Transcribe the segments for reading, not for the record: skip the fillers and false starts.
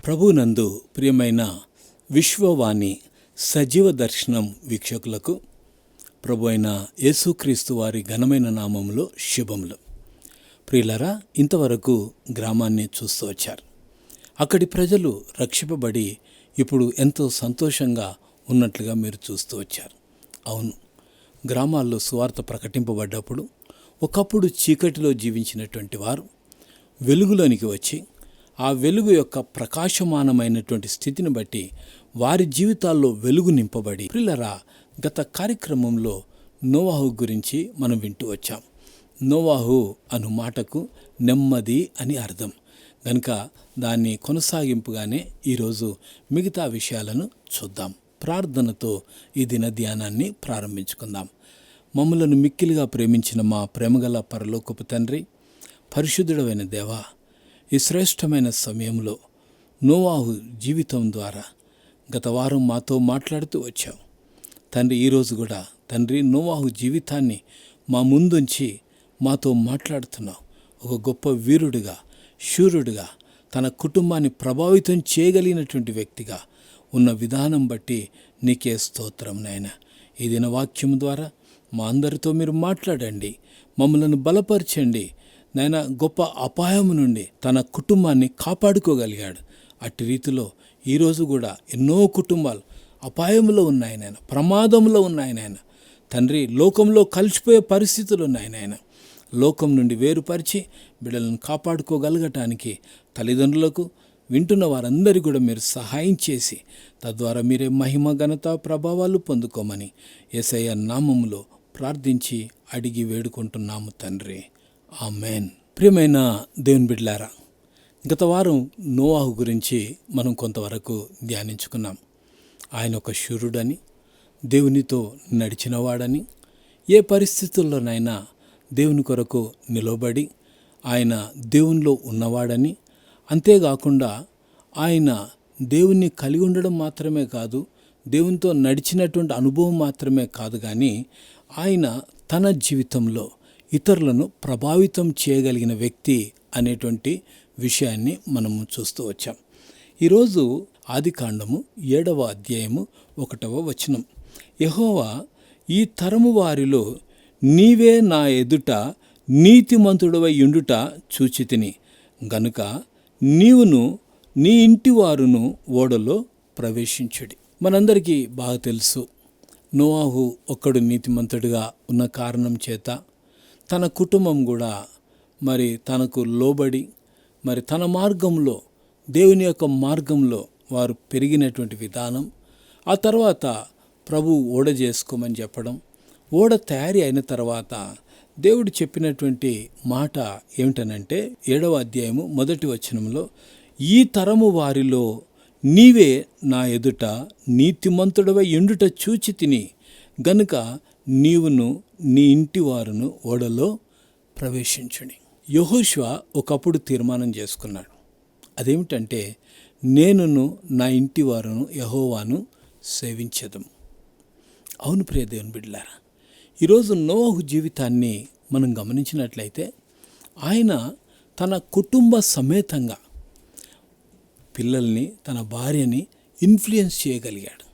ప్రభునందు ప్రియమైన విశ్వవాణి సజీవ దర్శనం వీక్షకులకు ప్రభు అయిన యేసుక్రీస్తు వారి ఘనమైన నామములో శుభములు. ప్రియులారా, ఇంతవరకు గ్రామాన్ని చూస్తూ వచ్చారు. అక్కడి ప్రజలు రక్షింపబడి ఇప్పుడు ఎంతో సంతోషంగా ఉన్నట్లుగా మీరు చూస్తూ వచ్చారు. అవును, గ్రామాల్లో సువార్త ప్రకటింపబడ్డప్పుడు ఒకప్పుడు చీకటిలో జీవించినటువంటి వారు వెలుగులోనికి వచ్చి ఆ వెలుగు యొక్క ప్రకాశమానమైనటువంటి స్థితిని బట్టి వారి జీవితాల్లో వెలుగు నింపబడి, ప్రియులారా, గత కార్యక్రమంలో నోవాహు గురించి మనం వింటూ వచ్చాం. నోవాహు అను మాటకు నెమ్మది అని అర్థం గనుక దాన్ని కొనసాగింపుగానే ఈరోజు మిగతా విషయాలను చూద్దాం. ప్రార్థనతో ఈ దిన ధ్యానాన్ని ప్రారంభించుకుందాం. మమ్మలను మిక్కిలిగా ప్రేమించిన మా ప్రేమగల పరలోకపు తండ్రి, పరిశుద్ధుడైన దేవా, ఈ శ్రేష్టమైన సమయంలో నోవాహు జీవితం ద్వారా గత వారం మాతో మాట్లాడుతూ వచ్చావు తండ్రి. ఈరోజు కూడా తండ్రి నోవాహు జీవితాన్ని మా ముందుంచి మాతో మాట్లాడుతున్నావు. ఒక గొప్ప వీరుడిగా, శూరుడిగా, తన కుటుంబాన్ని ప్రభావితం చేయగలిగినటువంటి వ్యక్తిగా ఉన్న విధానం బట్టి నీకే స్తోత్రం నాయనా. ఈ దిన వాక్యం ద్వారా మా అందరితో మీరు మాట్లాడండి, మమ్మలను బలపరచండి నాయన. గొప్ప అపాయం నుండి తన కుటుంబాన్ని కాపాడుకోగలిగాడు. అట్టి రీతిలో ఈరోజు కూడా ఎన్నో కుటుంబాలు అపాయంలో ఉన్నాయి నాయన, ప్రమాదంలో ఉన్నాయి నాయన. తండ్రి, లోకంలో కలిసిపోయే పరిస్థితులు ఉన్నాయి నాయన. లోకం నుండి వేరుపరిచి బిడ్డలను కాపాడుకోగలగటానికి తల్లిదండ్రులకు, వింటున్న వారందరికీ కూడా మీరు సహాయం చేసి తద్వారా మీరే మహిమ, ఘనత, ప్రభావాలు పొందుకోమని యేసయ్య నామములో ప్రార్థించి అడిగి వేడుకుంటున్నాము తండ్రి, ఆమేన్. ప్రియమైన దేవుని బిడ్డలారా, గత వారం నోవాహు గురించి మనం కొంతవరకు ధ్యానించుకున్నాం. ఆయన ఒక శూరుడని, దేవునితో నడిచినవాడని, ఏ పరిస్థితుల్లోనైనా దేవుని కొరకు నిలబడి ఆయన దేవునిలో ఉన్నవాడని, అంతేకాకుండా ఆయన దేవుణ్ణి కలిగి ఉండడం మాత్రమే కాదు, దేవునితో నడిచినటువంటి అనుభవం మాత్రమే కాదు, కానీ ఆయన తన జీవితంలో ఇతరులను ప్రభావితం చేయగలిగిన వ్యక్తి అనేటువంటి విషయాన్ని మనము చూస్తూ వచ్చాం. ఈరోజు ఆదికాండము 7వ అధ్యాయము 1వ వచనం. యెహోవా, ఈ తరము వారిలో నీవే నా ఎదుట నీతిమంతుడవై యుండుట చూచితిని గనుక నీవును నీ ఇంటి వారును ఓడలో ప్రవేశించుడి. మనందరికీ బాగా తెలుసు, నోవాహు ఒక్కడు నీతిమంతుడిగా ఉన్న కారణం చేత తన కుటుంబం కూడా మరి తనకు లోబడి మరి తన మార్గంలో, దేవుని యొక్క మార్గంలో వారు పెరిగినటువంటి విధానం, ఆ తర్వాత ప్రభు ఓడ చేసుకోమని చెప్పడం, ఓడ తయారీ అయిన తర్వాత దేవుడు చెప్పినటువంటి మాట ఏమిటనంటే 7వ అధ్యాయము 1వ వచనంలో, ఈ తరము వారిలో నీవే నా ఎదుట నీతిమంతుడవై యుండుట చూచితిని గనుక నీవును నీ ఇంటి వారును ఓడలో ప్రవేశించుడి. యెహోషువ ఒకప్పుడు తీర్మానం చేసుకున్నాడు. అదేమిటంటే, నేనును నా ఇంటి వారును యెహోవాను సేవించెదము. అవును ప్రియ దేవుని బిడ్డలారా, ఈరోజు నోవాహు జీవితాన్ని మనం గమనించినట్లయితే ఆయన తన కుటుంబ సమేతంగా పిల్లల్ని, తన భార్యని ఇన్ఫ్లుయెన్స్ చేయగలిగాడు.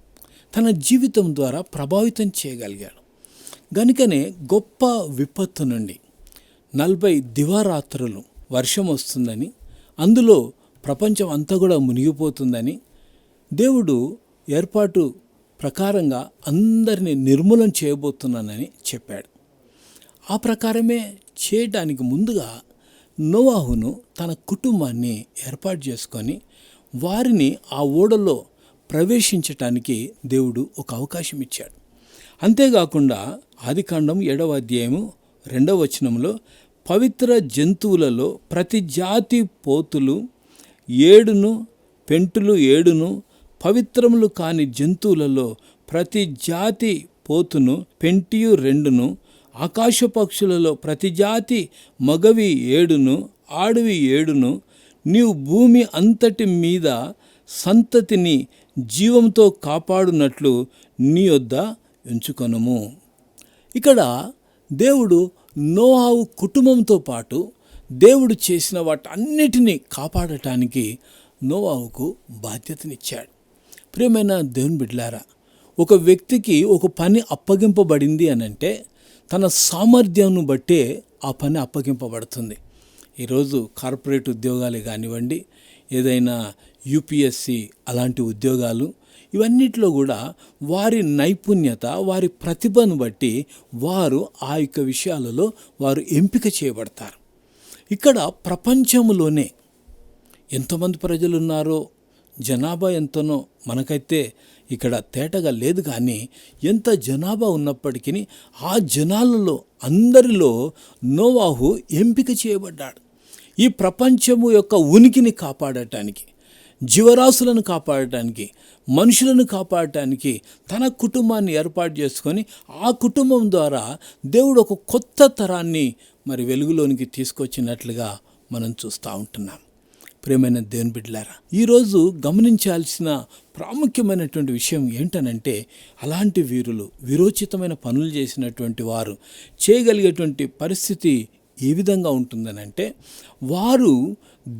తన జీవితం ద్వారా ప్రభావితం చేయగలిగాడు. గనుకనే గొప్ప విపత్తు నుండి 40 దివారాత్రులు వర్షం వస్తుందని, అందులో ప్రపంచం అంతా కూడా మునిగిపోతుందని దేవుడు ఏర్పాటు ప్రకారంగా అందరినీ నిర్మూలన చేయబోతున్నానని చెప్పాడు. ఆ ప్రకారమే చేయడానికి ముందుగా నోవాహును తన కుటుంబాన్ని ఏర్పాటు చేసుకొని వారిని ఆ ఓడలో ప్రవేశించటానికి దేవుడు ఒక అవకాశం ఇచ్చాడు. అంతేకాకుండా ఆదికాండం 7వ అధ్యాయము 2వ వచనంలో, పవిత్ర జంతువులలో ప్రతి జాతి పోతులు 7ను, పెంటులు 7ను, పవిత్రములు కాని జంతువులలో ప్రతి జాతి పోతును, పెంటియు 2ను, ఆకాశ పక్షులలో ప్రతి జాతి మగవి 7ను, ఆడవి 7ను, నీవు భూమి అంతటి మీద సంతతిని జీవంతో కాపాడునట్లు నీ యొద్ద ఉంచుకొనుము. ఇక్కడ దేవుడు నోవాహు కుటుంబంతో పాటు దేవుడు చేసిన వాటన్నిటినీ కాపాడటానికి నోవాహుకు బాధ్యతనిచ్చాడు. ప్రియమైన దేవుని బిడ్డలారా, ఒక వ్యక్తికి ఒక పని అప్పగింపబడింది అనంటే తన సామర్థ్యాన్ని బట్టే ఆ పని అప్పగింపబడుతుంది. ఈరోజు కార్పొరేట్ ఉద్యోగాలే కానివ్వండి, ఏదైనా యూపీఎస్సి అలాంటి ఉద్యోగాలు, ఇవన్నిటిలో కూడా వారి నైపుణ్యత, వారి ప్రతిభను బట్టి వారు ఆ యొక్క విషయాలలో వారు ఎంపిక చేయబడతారు. ఇక్కడ ప్రపంచంలోనే ఎంతమంది ప్రజలు ఉన్నారో, జనాభా ఎంతనో మనకైతే ఇక్కడ తేటగా లేదు, కానీ ఎంత జనాభా ఉన్నప్పటికీ ఆ జనాలలో అందరిలో నోవాహు ఎంపిక చేయబడ్డాడు. ఈ ప్రపంచము యొక్క ఉనికిని కాపాడటానికి, జీవరాశులను కాపాడటానికి, మనుషులను కాపాడటానికి తన కుటుంబాన్ని ఏర్పాటు చేసుకొని ఆ కుటుంబం ద్వారా దేవుడు ఒక కొత్త తరాన్ని వెలుగులోనికి తీసుకొచ్చినట్లుగా మనం చూస్తూ ఉంటున్నాం. ప్రియమైన దేవుని బిడ్డలారా, ఈరోజు గమనించాల్సిన ప్రాముఖ్యమైనటువంటి విషయం ఏంటనంటే, అలాంటి వీరులు వీరోచితమైన పనులు చేసినటువంటి వారు చేయగలిగేటువంటి పరిస్థితి ఏ విధంగా ఉంటుందనంటే, వారు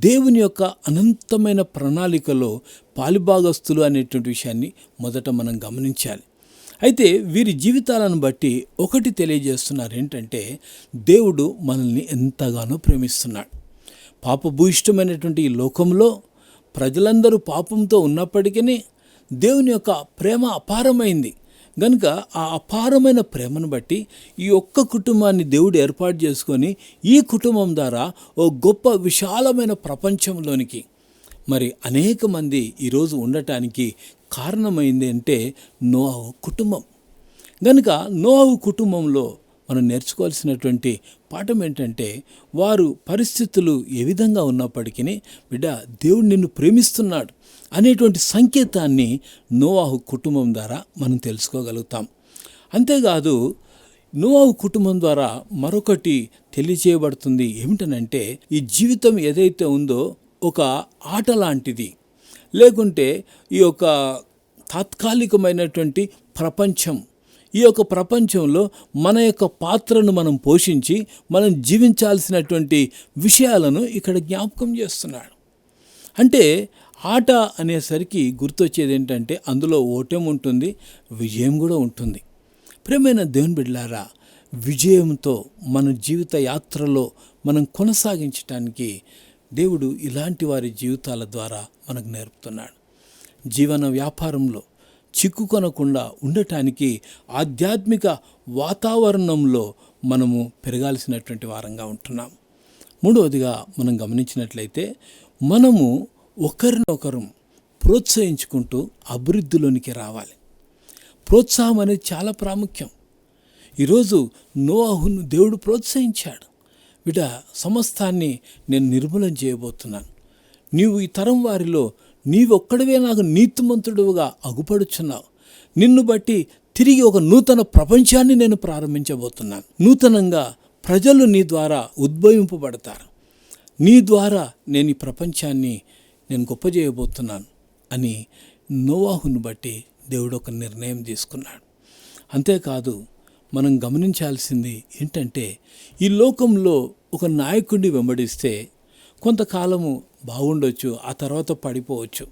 దేవుని యొక్క అనంతమైన ప్రణాళికలో పాలిభాగస్తులు అనేటువంటి విషయాన్ని మొదట మనం గమనించాలి. అయితే వీరి జీవితాలను బట్టి ఒకటి తెలియజేస్తున్నారు ఏంటంటే, దేవుడు మనల్ని ఎంతగానో ప్రేమిస్తున్నాడు. పాపభూయిష్టమైనటువంటి ఈ లోకంలో ప్రజలందరూ పాపంతో ఉన్నప్పటికీ దేవుని యొక్క ప్రేమ అపారమైంది గనుక ఆ అపారమైన ప్రేమను బట్టి ఈ ఒక్క కుటుంబాన్ని దేవుడు ఏర్పాటు చేసుకొని ఈ కుటుంబం ద్వారా ఓ గొప్ప విశాలమైన ప్రపంచంలోనికి అనేక మంది ఈరోజు ఉండటానికి కారణమైంది అంటే నోవాహు కుటుంబం. గనుక నోవాహు కుటుంబంలో మనం నేర్చుకోవాల్సినటువంటి పాఠం ఏంటంటే, వారు పరిస్థితులు ఏ విధంగా ఉన్నప్పటికీ బిడ్డ దేవుడు నిన్ను ప్రేమిస్తున్నాడు అనేటువంటి సంకేతాన్ని నోవాహు కుటుంబం ద్వారా మనం తెలుసుకోగలుగుతాం. అంతేకాదు, నోవాహు కుటుంబం ద్వారా మరొకటి తెలియజేయబడుతుంది. ఏమిటనంటే, ఈ జీవితం ఏదైతే ఉందో ఒక ఆట లాంటిది, లేకుంటే ఈ యొక్క తాత్కాలికమైనటువంటి ప్రపంచం. ఈ యొక్క ప్రపంచంలో మన యొక్క పాత్రను మనం పోషించి మనం జీవించాల్సినటువంటి విషయాలను ఇక్కడ జ్ఞాపకం చేస్తున్నాడు. అంటే ఆట అనేసరికి గుర్తొచ్చేది ఏంటంటే, అందులో ఓటమి ఉంటుంది, విజయం కూడా ఉంటుంది. ప్రియమైన దేవుని బిడ్డలారా, విజయంతో మన జీవిత యాత్రలో మనం కొనసాగించడానికి దేవుడు ఇలాంటి వారి జీవితాల ద్వారా మనకు నేర్పుతున్నాడు. జీవన వ్యాపారంలో చిక్కుకొనకుండా ఉండటానికి ఆధ్యాత్మిక వాతావరణంలో మనము పెరగాల్సినటువంటి వారంగా ఉంటున్నాం. మూడవదిగా మనం గమనించినట్లయితే, మనము ఒకరినొకరు ప్రోత్సహించుకుంటూ అభివృద్ధిలోనికి రావాలి. ప్రోత్సాహం అనేది చాలా ప్రాముఖ్యం. ఈరోజు నోవాహును దేవుడు ప్రోత్సహించాడు. బిడ్డ, సమస్తాన్ని నేను నిర్మూలన చేయబోతున్నాను. నీవు ఈ తరం వారిలో నీవొక్కడివే నాకు నీతిమంతుడుగా అగుపడుచున్నావు. నిన్ను బట్టి తిరిగి ఒక నూతన ప్రపంచాన్ని నేను ప్రారంభించబోతున్నాను. నూతనంగా ప్రజలు నీ ద్వారా ఉద్భవింపబడతారు. నీ ద్వారా నేను ఈ ప్రపంచాన్ని నేను గొప్ప చేయబోతున్నాను అని నోవాహును బట్టి దేవుడు ఒక నిర్ణయం తీసుకున్నాడు. అంతేకాదు, మనం గమనించాల్సింది ఏంటంటే, ఈ లోకంలో ఒక నాయకుడిని వెంబడిస్తే కొంతకాలము బాగుండొచ్చు, ఆ తర్వాత పడిపోవచ్చు.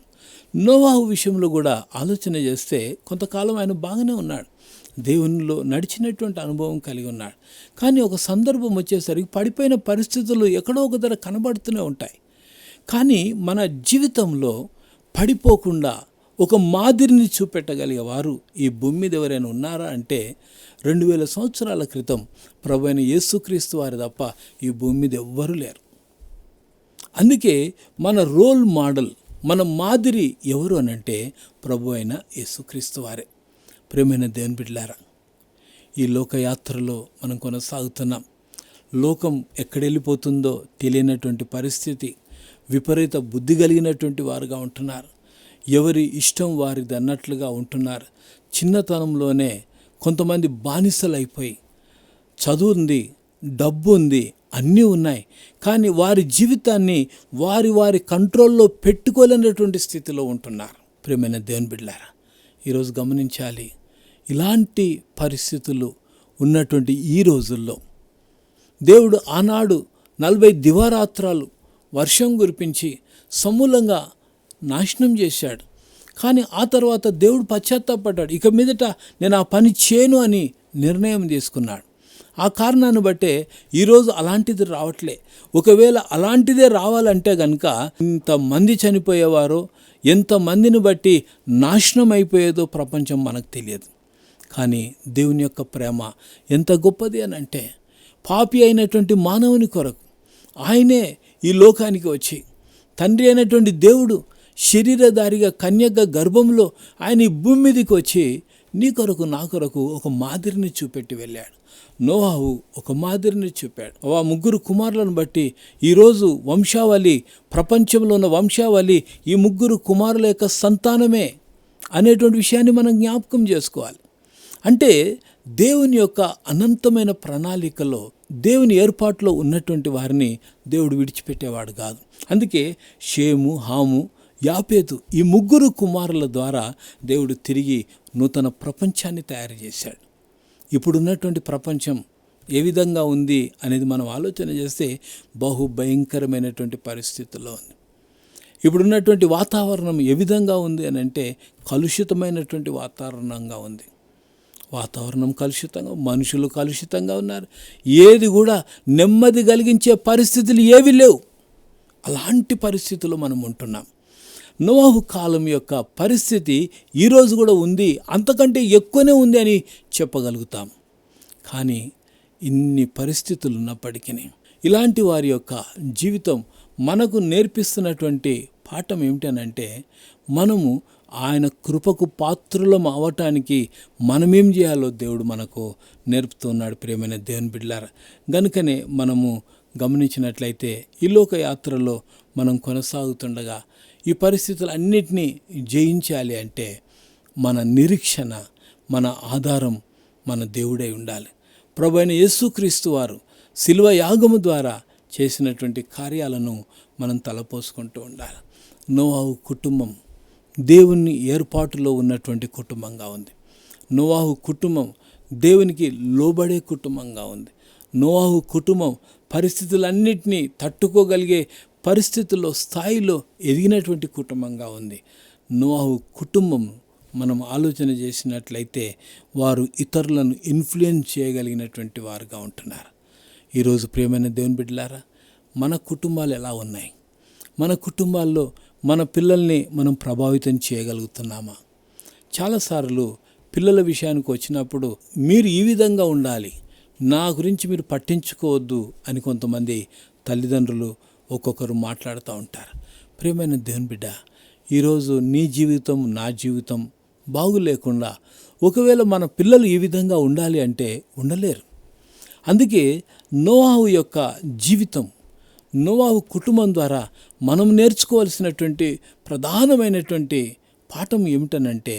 నోవాహు విషయంలో కూడా ఆలోచన చేస్తే కొంతకాలం ఆయన బాగానే ఉన్నాడు, దేవునిలో నడిచినటువంటి అనుభవం కలిగి ఉన్నాడు. కానీ ఒక సందర్భం వచ్చేసరికి పడిపోయిన పరిస్థితులు ఎక్కడో ఒక దగ్గర కనబడుతూనే ఉంటాయి. కానీ మన జీవితంలో పడిపోకుండా ఒక మాదిరిని చూపెట్టగలిగే వారు ఈ భూమి మీద ఎవరైనా ఉన్నారా అంటే 2000 సంవత్సరాల క్రితం ప్రభు అయిన యేసుక్రీస్తు వారి తప్ప ఈ భూమి మీద ఎవ్వరూ లేరు. అందుకే మన రోల్ మోడల్, మన మాదిరి ఎవరు అనంటే ప్రభు అయిన యేసుక్రీస్తు వారే. ప్రియమైన దేవుని బిడ్డలారా, ఈ లోకయాత్రలో మనం కొనసాగుతున్నాం. లోకం ఎక్కడెళ్ళిపోతుందో తెలియనటువంటి పరిస్థితి, విపరీత బుద్ధి కలిగినటువంటి వారుగా ఉంటున్నారు. ఎవరి ఇష్టం వారిది అన్నట్లుగా ఉంటున్నారు. చిన్నతనంలోనే కొంతమంది బానిసలైపోయి, చదువు ఉంది, డబ్బు ఉంది, అన్నీ ఉన్నాయి, కానీ వారి జీవితాన్ని వారి కంట్రోల్లో పెట్టుకోలేనటువంటి స్థితిలో ఉంటున్నారు. ప్రియమైన దేవుని బిడ్డలారా, ఈరోజు గమనించాలి, ఇలాంటి పరిస్థితులు ఉన్నటువంటి ఈ రోజుల్లో దేవుడు ఆనాడు 40 దివారాత్రాలు వర్షం కురిపించి సమూలంగా నాశనం చేశాడు. కానీ ఆ తర్వాత దేవుడు పశ్చాత్తాపడ్డాడు. ఇక మీదట నేను ఆ పని చేయను అని నిర్ణయం తీసుకున్నాడు. ఆ కారణాన్ని బట్టే ఈరోజు అలాంటిది రావట్లే. ఒకవేళ అలాంటిదే రావాలంటే కనుక ఇంతమంది చనిపోయేవారో, ఎంతమందిని బట్టి నాశనం అయిపోయేదో ప్రపంచం మనకు తెలియదు. కానీ దేవుని యొక్క ప్రేమ ఎంత గొప్పది అని అంటే, పాపి అయినటువంటి మానవుని కొరకు ఆయనే ఈ లోకానికి వచ్చి, తండ్రి అయినటువంటి దేవుడు శరీరధారిగా కన్యక గర్భంలో ఆయన ఈ భూమి మీదకి వచ్చి నీ కొరకు నా కొరకు ఒక మాదిరిని చూపెట్టి వెళ్ళాడు. నోవాహు ఒక మాదిరిని చూపాడు. ఆ 3 కుమారులను బట్టి ఈరోజు వంశావళి, ప్రపంచంలో ఉన్న వంశావళి ఈ 3 కుమారుల యొక్క సంతానమే అనేటువంటి విషయాన్ని మనం జ్ఞాపకం చేసుకోవాలి. అంటే దేవుని యొక్క అనంతమైన ప్రణాళికలో, దేవుని ఏర్పాటులో ఉన్నటువంటి వారిని దేవుడు విడిచిపెట్టేవాడు కాదు. అందుకే షేము, హాము, యాపేతు ఈ 3 కుమారుల ద్వారా దేవుడు తిరిగి నూతన ప్రపంచాన్ని తయారు చేశాడు. ఇప్పుడున్నటువంటి ప్రపంచం ఏ విధంగా ఉంది అనేది మనం ఆలోచన చేస్తే భయంకరమైనటువంటి పరిస్థితుల్లో ఉంది. ఇప్పుడున్నటువంటి వాతావరణం ఏ విధంగా ఉంది అని అంటే కలుషితమైనటువంటి వాతావరణంగా ఉంది. వాతావరణం కలుషితంగా, మనుషులు కలుషితంగా ఉన్నారు. ఏది కూడా నెమ్మది కలిగించే పరిస్థితులు ఏవి లేవు. అలాంటి పరిస్థితుల్లో మనం ఉంటున్నాం. నోవాహు కాలం యొక్క పరిస్థితి ఈరోజు కూడా ఉంది, అంతకంటే ఎక్కువనే ఉంది అని చెప్పగలుగుతాం. కానీ ఇన్ని పరిస్థితులు ఉన్నప్పటికీ ఇలాంటి వారి యొక్క జీవితం మనకు నేర్పిస్తున్నటువంటి పాఠం ఏమిటనంటే, మనము ఆయన కృపకు పాత్రులం అవటానికి మనమేం చేయాలో దేవుడు మనకు నేర్పుతున్నాడు. ప్రియమైన దేవుని బిడ్డలారా, గనుకనే మనము గమనించినట్లయితే ఈ లోక యాత్రలో మనం కొనసాగుతుండగా ఈ పరిస్థితులన్నిటినీ జయించాలి అంటే మన నిరీక్షణ, మన ఆధారం మన దేవుడై ఉండాలి. ప్రభువైన యేసుక్రీస్తు వారు శిలువ యాగము ద్వారా చేసినటువంటి కార్యాలను మనం తలపోసుకుంటూ ఉండాలి. నోవాహు కుటుంబం దేవుని ఏర్పాటులో ఉన్నటువంటి కుటుంబంగా ఉంది. నోవాహు కుటుంబం దేవునికి లోబడే కుటుంబంగా ఉంది. నోవాహు కుటుంబం పరిస్థితులన్నిటినీ తట్టుకోగలిగే పరిస్థితుల్లో, స్థాయిలో ఎదిగినటువంటి కుటుంబంగా ఉంది. నోవాహు కుటుంబం మనం ఆలోచన చేసినట్లయితే వారు ఇతరులను ఇన్ఫ్లుయెన్స్ చేయగలిగినటువంటి వారుగా ఉంటున్నారు. ఈరోజు ప్రియమైన దేవుని బిడ్డలారా, మన కుటుంబాలు ఎలా ఉన్నాయి? మన కుటుంబాల్లో మన పిల్లల్ని మనం ప్రభావితం చేయగలుగుతున్నామా? చాలాసార్లు పిల్లల విషయానికి వచ్చినప్పుడు మీరు ఈ విధంగా ఉండాలి, నా గురించి మీరు పట్టించుకోవద్దు అని కొంతమంది తల్లిదండ్రులు ఒక్కొక్కరు మాట్లాడుతూ ఉంటారు. ప్రియమైన దేవుని బిడ్డ, ఈరోజు నీ జీవితం, నా జీవితం బాగులేకుండా ఒకవేళ మన పిల్లలు ఈ విధంగా ఉండాలి అంటే ఉండలేరు. అందుకే నోవాహు యొక్క జీవితం, నోవాహు కుటుంబం ద్వారా మనం నేర్చుకోవాల్సినటువంటి ప్రధానమైనటువంటి పాఠం ఏమిటనంటే,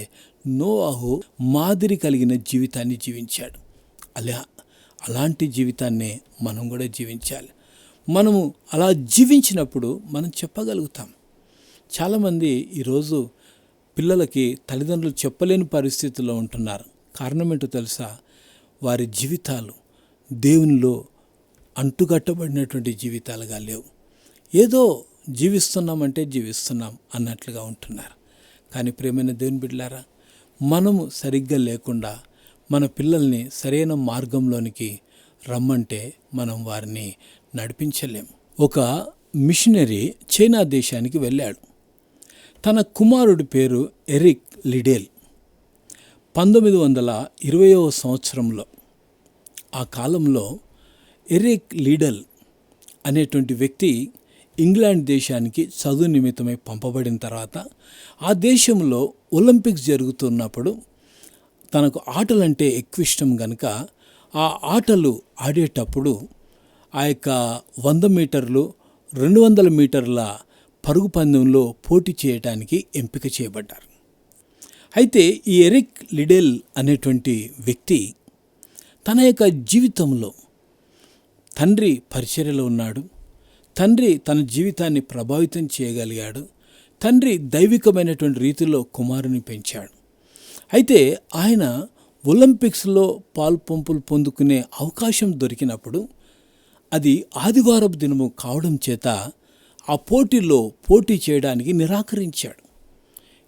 నోవాహు మాదిరి కలిగిన జీవితాన్ని జీవించాడు. అలాంటి జీవితాన్నే మనం కూడా జీవించాలి. మనము అలా జీవించినప్పుడు మనం చెప్పగలుగుతాం. చాలామంది ఈరోజు పిల్లలకి తల్లిదండ్రులు చెప్పలేని పరిస్థితుల్లో ఉంటున్నారు. కారణం ఏంటో తెలుసా? వారి జీవితాలు దేవునిలో అంటుకట్టబడినటువంటి జీవితాలుగా లేవు. ఏదో జీవిస్తున్నామంటే జీవిస్తున్నాం అన్నట్లుగా ఉంటున్నారు. కానీ ప్రియమైన దేవుని బిడ్డలారా, మనము సరిగ్గా లేకుండా మన పిల్లల్ని సరైన మార్గంలోనికి రమ్మంటే మనం వారిని నడిపించలేం. ఒక మిషనరీ చైనా దేశానికి వెళ్ళాడు. తన కుమారుడి పేరు ఎరిక్ లిడేల్. 1920వ సంవత్సరంలో, ఆ కాలంలో ఎరిక్ లిడెల్ అనేటువంటి వ్యక్తి ఇంగ్లాండ్ దేశానికి చదువు నిమిత్తమై పంపబడిన తర్వాత, ఆ దేశంలో ఒలింపిక్స్ జరుగుతున్నప్పుడు తనకు ఆటలంటే ఎక్కువ ఇష్టం కనుక ఆ ఆటలు ఆడేటప్పుడు ఆ యొక్క 100 మీటర్లు 200 మీటర్ల పరుగు పందెంలో పోటీ చేయడానికి ఎంపిక చేయబడ్డారు. అయితే ఈ ఎరిక్ లిడెల్ అనేటువంటి వ్యక్తి తన యొక్క జీవితంలో తండ్రి పరిచర్యలో ఉన్నాడు. తండ్రి తన జీవితాన్ని ప్రభావితం చేయగలిగాడు. తండ్రి దైవికమైనటువంటి రీతిలో కుమారుని పెంచాడు. అయితే ఆయన ఒలింపిక్స్లో పాల్పంపులు పొందుకునే అవకాశం దొరికినప్పుడు, అది ఆదివారపు దినము కావడం చేత ఆ పోటీలో పోటీ చేయడానికి నిరాకరించాడు.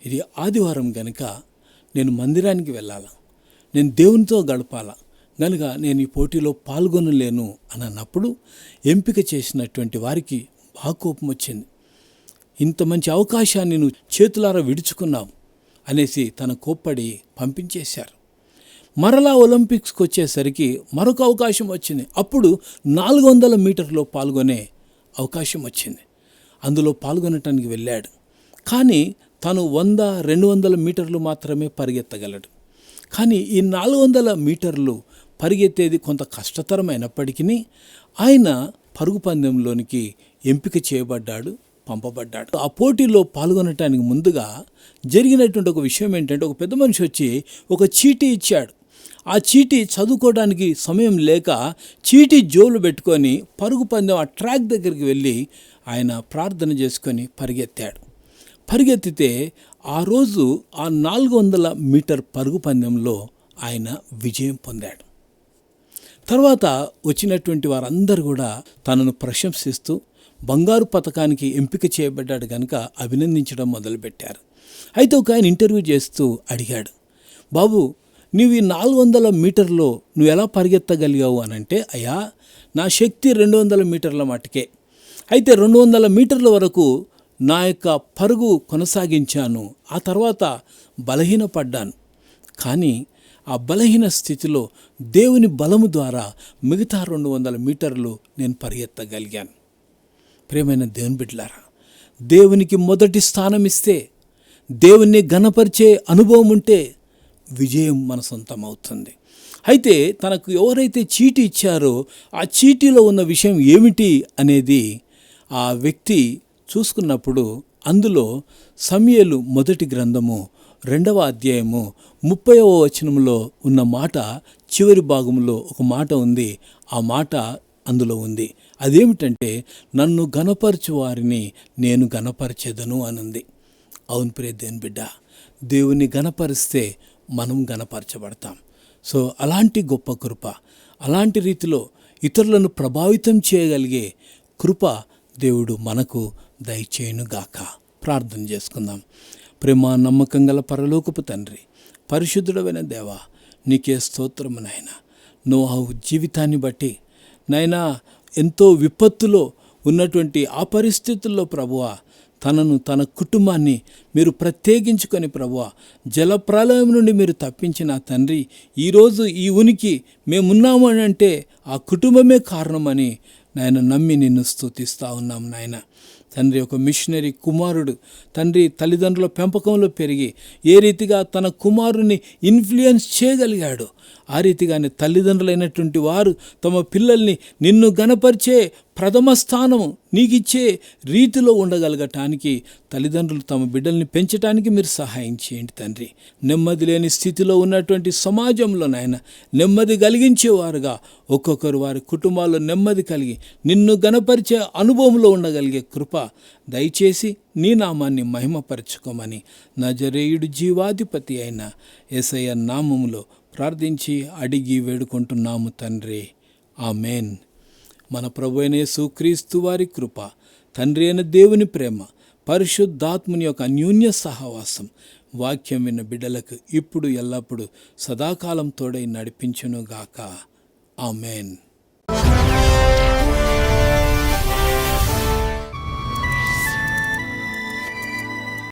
ఇది ఆదివారం గనుక నేను మందిరానికి వెళ్ళాలా, నేను దేవునితో గడపాలా, కనుక నేను ఈ పోటీలో పాల్గొనలేను అని అన్నప్పుడు ఎంపిక చేసినటువంటి వారికి బాగా కోపం వచ్చింది. ఇంత మంచి అవకాశాన్ని నువ్వు చేతులారా విడుచుకున్నావు అనేసి తన కోప్పడి పంపించేశారు. మరలా ఒలింపిక్స్కి వచ్చేసరికి మరొక అవకాశం వచ్చింది. అప్పుడు 400 మీటర్లో పాల్గొనే అవకాశం వచ్చింది. అందులో పాల్గొనటానికి వెళ్ళాడు. కానీ తను 100-200 మీటర్లు మాత్రమే పరిగెత్తగలడు. కానీ ఈ 400 మీటర్లు పరిగెత్తేది కొంత కష్టతరమైనప్పటికీ ఆయన పరుగు పందెంలోనికి ఎంపిక చేయబడ్డాడు, పంపబడ్డాడు. ఆ పోటీలో పాల్గొనటానికి ముందుగా జరిగినటువంటి ఒక విషయం ఏంటంటే, ఒక పెద్ద మనిషి వచ్చి ఒక చీటీ ఇచ్చాడు. ఆ చీటీ చదువుకోవడానికి సమయం లేక చీటీ జోలు పెట్టుకొని పరుగు పందెం ఆ ట్రాక్ దగ్గరికి వెళ్ళి ఆయన ప్రార్థన చేసుకొని పరిగెత్తితే ఆ రోజు ఆ 400 మీటర్ పరుగు పందెంలో ఆయన విజయం పొందాడు. తర్వాత వచ్చినటువంటి వారందరూ కూడా తనను ప్రశంసిస్తూ బంగారు పతకానికి ఎంపిక చేయబడ్డాడు కనుక అభినందించడం మొదలుపెట్టారు. అయితే ఒక ఆయన ఇంటర్వ్యూ చేస్తూ అడిగాడు, బాబు నువ్వు ఈ 400 మీటర్లో నువ్వు ఎలా పరిగెత్తగలిగావు అని అంటే, అయ్యా నా శక్తి 200 మీటర్ల మటుకే, అయితే 200 మీటర్ల వరకు నా యొక్క పరుగు కొనసాగించాను, ఆ తర్వాత బలహీనపడ్డాను, కానీ ఆ బలహీన స్థితిలో దేవుని బలము ద్వారా మిగతా 200 మీటర్లు నేను పరిగెత్తగలిగాను. ప్రియమైన దేవుని బిడ్డలారా, దేవునికి మొదటి స్థానం ఇస్తే, దేవుణ్ణి ఘనపరిచే అనుభవం ఉంటే విజయం మన సొంతం అవుతుంది. అయితే తనకు ఎవరైతే చీటీ ఇచ్చారో ఆ చీటీలో ఉన్న విషయం ఏమిటి అనేది ఆ వ్యక్తి చూసుకున్నప్పుడు అందులో సమూయేలు మొదటి గ్రంథము 2వ అధ్యాయము 30వ వచనంలో ఉన్న మాట చివరి భాగంలో ఒక మాట ఉంది. ఆ మాట అందులో ఉంది. అదేమిటంటే, నన్ను గణపరచు వారిని నేను గణపరచెదను అనుంది. అవును ప్రియ దేవుని బిడ్డ, దేవుని గణపరిస్తే మనం గణపరచబడతాం. సో అలాంటి గొప్ప కృప, అలాంటి రీతిలో ఇతరులను ప్రభావితం చేయగలిగే కృప దేవుడు మనకు దయచేయునుగాక. ప్రార్థన చేసుకుందాం. ప్రేమ నమ్మకం గల పరలోకపు తండ్రి, పరిశుద్ధుడమైన దేవా, నీకే స్తోత్రము నాయన. నోహు జీవితాన్ని బట్టి నాయనా ఎంతో విపత్తులో ఉన్నటువంటి ఆ పరిస్థితుల్లో ప్రభువా తనను తన కుటుంబాన్ని మీరు ప్రత్యేకించుకొని ప్రభువా జలప్రలయం నుండి మీరు తప్పించిన తండ్రి, ఈరోజు ఈ ఉనికి మేమున్నాము అని అంటే ఆ కుటుంబమే కారణమని నాయన నమ్మి నిన్ను స్తుతిస్తూ ఉన్నాం నాయన. తండ్రి, ఒక మిషనరీ కుమారుడు తండ్రి తల్లిదండ్రుల పెంపకంలో పెరిగి ఏ రీతిగా తన కుమారుని ఇన్ఫ్లుయెన్స్ చేయగలిగాడు, ఆ రీతిగానే తల్లిదండ్రులైనటువంటి వారు తమ పిల్లల్ని నిన్ను గణపరిచే ప్రథమ స్థానం నీకిచ్చే రీతిలో ఉండగలగటానికి తల్లిదండ్రులు తమ బిడ్డల్ని పెంచడానికి మీరు సహాయం చేయండి తండ్రి. నెమ్మది లేని స్థితిలో ఉన్నటువంటి సమాజంలో నాయన నెమ్మది కలిగించేవారుగా ఒక్కొక్కరు వారి కుటుంబాల్లో నెమ్మది కలిగి నిన్ను గణపరిచే అనుభవంలో ఉండగలిగే కృప దయచేసి నీ నామాన్ని మహిమపరచుకోమని నజరేయుడు జీవాధిపతి అయిన యేసయ్య నామములో ప్రార్థించి అడిగి వేడుకుంటున్నాము తండ్రి. ఆమేన్. మన ప్రభువైన యేసుక్రీస్తు వారి కృప, తండ్రి అయిన దేవుని ప్రేమ, పరిశుద్ధాత్ముని యొక్క అన్యోన్య సహవాసం వాక్యం విన్న బిడ్డలకు ఇప్పుడు ఎల్లప్పుడూ సదాకాలం తోడై నడిపించునుగాక. ఆమేన్.